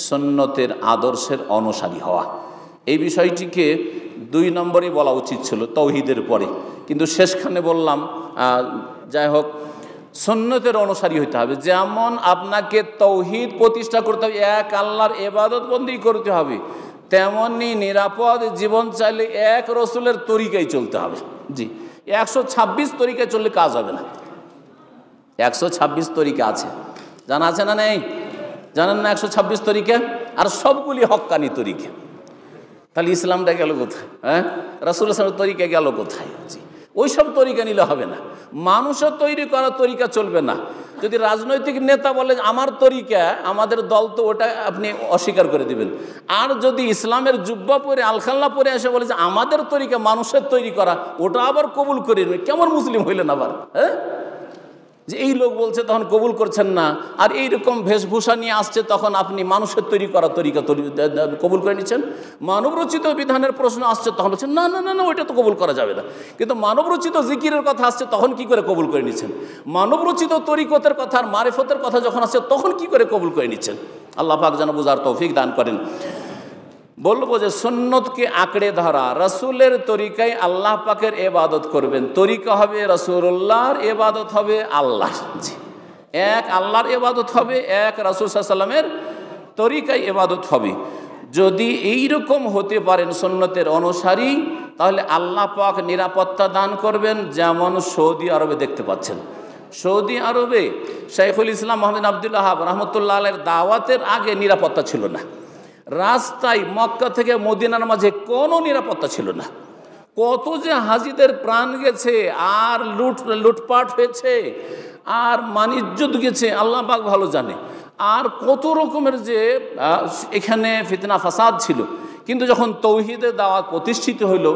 সুন্নতের আদর্শের অনুসারী হওয়া। এই বিষয়টিকে 2 নম্বরে বলা উচিত ছিল তাওহীদের পরে, কিন্তু শেষখানে বললাম যাই হোক, সুন্নতের অনুসারী হতে হবে। যেমন আপনাকে তাওহীদ প্রতিষ্ঠা করতে হবে, এক আল্লাহর ইবাদত বন্দেগী করতে হবে, তেমনি নিরাপদ জীবন চাইলে এক রসুলের তরিকায় চলতে হবে। জি, 126 তরিকায় চললে কাজ হবে না। 126 তরিকা আছে, জানা আছে না নেই? জানেন না 126 তরিকা? আর সবগুলি হক্কানি তরিকা। তাহলে ইসলামটা গেল কোথায়? হ্যাঁ, রাসূলুল্লাহ সাল্লাল্লাহু আলাইহি ওয়াসাল্লামের তরিকা গেল কোথায়? জি, ওই সব তরিকা নিলে হবে না। মানুষের তৈরি করা তরিকা চলবে না। যদি রাজনৈতিক নেতা বলে আমার তরিকা, আমাদের দল, তো ওটা আপনি অস্বীকার করে দিবেন। আর যদি ইসলামের জুব্বা পরে আলখাল্লা পরে এসে বলে যে আমাদের তরিকা মানুষের তৈরি করা, ওটা আবার কবুল করে নেবেন, কেমন মুসলিম হইলেন আবার? হ্যাঁ, যে এই লোক বলছে তখন কবুল করছেন না, আর এইরকম বেশভূষা নিয়ে আসছে তখন আপনি মানুষের তৈরি করা তরিকা কবুল করে নিচ্ছেন। মানবরচিত বিধানের প্রশ্ন আসছে তখন বলছেন না না না না, ওইটা তো কবুল করা যাবে না। কিন্তু মানবরচিত জিকিরের কথা আসছে তখন কি করে কবুল করে নিচ্ছেন? মানবরচিত তরিকতের কথা আর মারিফতের কথা যখন আসছে তখন কি করে কবুল করে নিচ্ছেন? আল্লাহ পাক যেন বুঝার তৌফিক দান করেন। বলবো যে সুন্নতকে আঁকড়ে ধরা, রাসূলের তরিকায় আল্লাহ পাকের ইবাদত করবেন। তরিকা হবে রাসূলুল্লাহর, ইবাদত হবে আল্লাহর। জি, এক আল্লাহর ইবাদত হবে, এক রাসূল সাল্লাল্লাহু আলাইহি ওয়াসাল্লামের তরিকায় ইবাদত হবে। যদি এই রকম হতে পারেন সুন্নতের অনুসারী, তাহলে আল্লাহ পাক নিরাপত্তা দান করবেন। যেমন সৌদি আরবে দেখতে পাচ্ছেন, সৌদি আরবে শাইখুল ইসলাম মুহাম্মদ আব্দুল ওয়াহাব রাহমাতুল্লাহ আলাইহির দাওয়াতের আগে নিরাপত্তা ছিল না। রাস্তায় মক্কা থেকে মদিনার মাঝে কোনো নিরাপত্তা ছিল না। কত যে হাজিদের প্রাণ গেছে, আর লুটপাট হয়েছে, আর মানিজ্যত গেছে, আল্লাহ পাক ভালো জানে। আর কত রকমের যে এখানে ফিতনা ফাসাদ ছিল। কিন্তু যখন তৌহিদের দাওয়াত প্রতিষ্ঠিত হইল,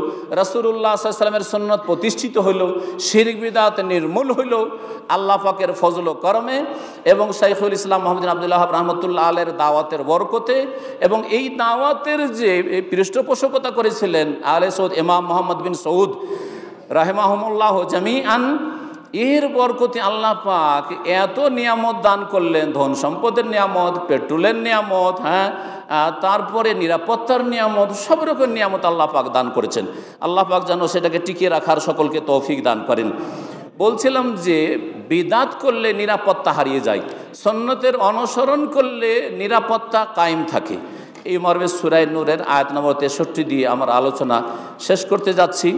রাসূলুল্লাহ সাল্লাল্লাহু আলাইহি ওয়াসাল্লামের সুন্নাত প্রতিষ্ঠিত হইল, শিরক বিদআত নির্মূল হইল আল্লাহ পাকের ফজল ও করমে এবং শাইখুল ইসলাম মুহাম্মদ আব্দুল ওয়াহাব রাহমাতুল্লাহ আলাইহির দাওয়াতের বরকতে, এবং এই দাওয়াতের যে পৃষ্ঠপোষকতা করেছিলেন আলে সৌদ ইমাম মুহাম্মদ বিন সৌদ রাহিমাহুমুল্লাহ জামিআন, এর বরকতে আল্লাহ পাক এত নিয়ামত দান করলেন, ধন সম্পদের নিয়ামত, পেট্রোলের নিয়ামত, হ্যাঁ, তারপরে নিরাপত্তার নিয়ামত, সব রকম নিয়ামত আল্লাহ পাক দান করেছেন। আল্লাহ পাক যেন সেটাকে টিকিয়ে রাখার সকলকে তৌফিক দান করেন। বলছিলাম যে বিদআত করলে নিরাপত্তা হারিয়ে যায়, সুন্নতের অনুসরণ করলে নিরাপত্তা কায়েম থাকে। এই মর্মে সূরা নূরের আয়াত নম্বর 63 দিয়ে আমার আলোচনা শেষ করতে যাচ্ছি।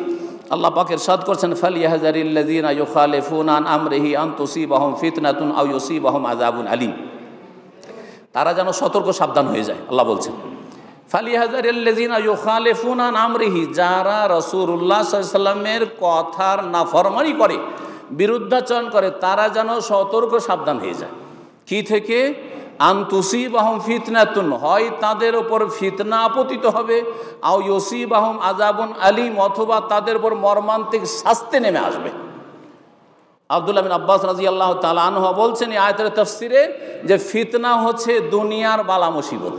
আল্লাহ পাক ইরশাদ করছেন, ফালিয়াহযারিল্লাযীনা ইউখালিফুনা আন আমরিহি আন তুসিবাহুম ফিতনাতুন আও ইউসিবাহুম আযাবুন আলীম। তারা যেন সতর্ক সাবধান হয়ে যায়। আল্লাহ বলছেন, ফালিয়াহযারিল্লাযীনা ইউখালিফুনা আন আমরিহি, যারা রাসূলুল্লাহ সাল্লাল্লাহু আলাইহি ওয়াসাল্লামের কথার নাফরমানি করে, বিরুদ্ধাচরণ করে, তারা যেন সতর্ক সাবধান হয়ে যায়। কি থেকে? আন তুসিবাহুম ফিতনাতুন, হয় তাদের ওপর ফিতনা আপতিত হবে, আও ইউসিবাহুম আযাবুন আলীম, অথবা তাদের উপর মর্মান্তিক শাস্তি নেমে আসবে। আব্দুল্লাহ বিন আব্বাস রাদিয়াল্লাহু তাআলা আনহু বলছেন এই আয়াতের তাফসিরে যে ফিতনা হচ্ছে দুনিয়ার বালা মুসিবত,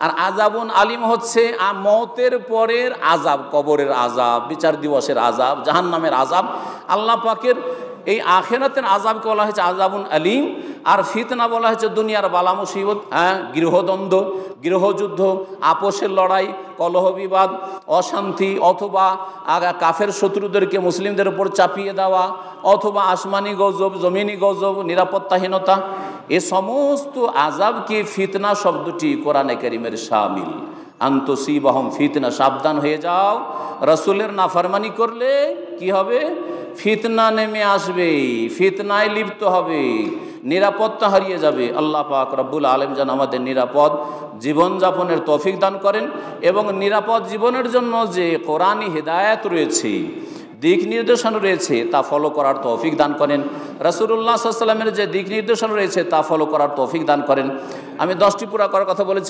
আর আযাবুন আলীম হচ্ছে মওতের পরের আযাব, কবরের আযাব, বিচার দিবসের আযাব, জাহান্নামের আযাব। আল্লাহ পাকের এই আখিরাতের আযাবকে বলা হয়েছে আযাবুন আলীম, আর ফিতনা বলা হয়েছে দুনিয়ার বালা মুসিবত। হ্যাঁ, গৃহদ্বন্দ্ব, গৃহযুদ্ধ, আপোষের লড়াই, কলহ বিবাদ, অশান্তি, অথবা কাফের শত্রুদেরকে মুসলিমদের উপর চাপিয়ে দেওয়া, অথবা আসমানি গজব, জমিনি গজব, নিরাপত্তাহীনতা, এ সমস্ত আযাবকে ফিতনা শব্দটি কোরআনে কারীমের শামিল। আন তুসিবাহুম ফিতনা, সাবধান হয়ে যাও, রাসূলের নাফরমানি করলে কি হবে? ফিতনা নেমে আসবে, ফিতনায় লিপ্ত হবে, নিরাপত্তা হারিয়ে যাবে। আল্লাহ পাক রব্বুল আলামিন যেন আমাদের নিরাপদ জীবনযাপনের তৌফিক দান করেন, এবং নিরাপদ জীবনের জন্য যে কোরআনী হিদায়াত রয়েছে, দিক নির্দেশনা রয়েছে, তা ফলো করার তৌফিক দান করেন। রাসূলুল্লাহ সাল্লাল্লাহু আলাইহি ওয়াসাল্লামের যে দিক নির্দেশনা রয়েছে তা ফলো করার তৌফিক দান করেন। আমি 10টি পুরা করার কথা বলেছি।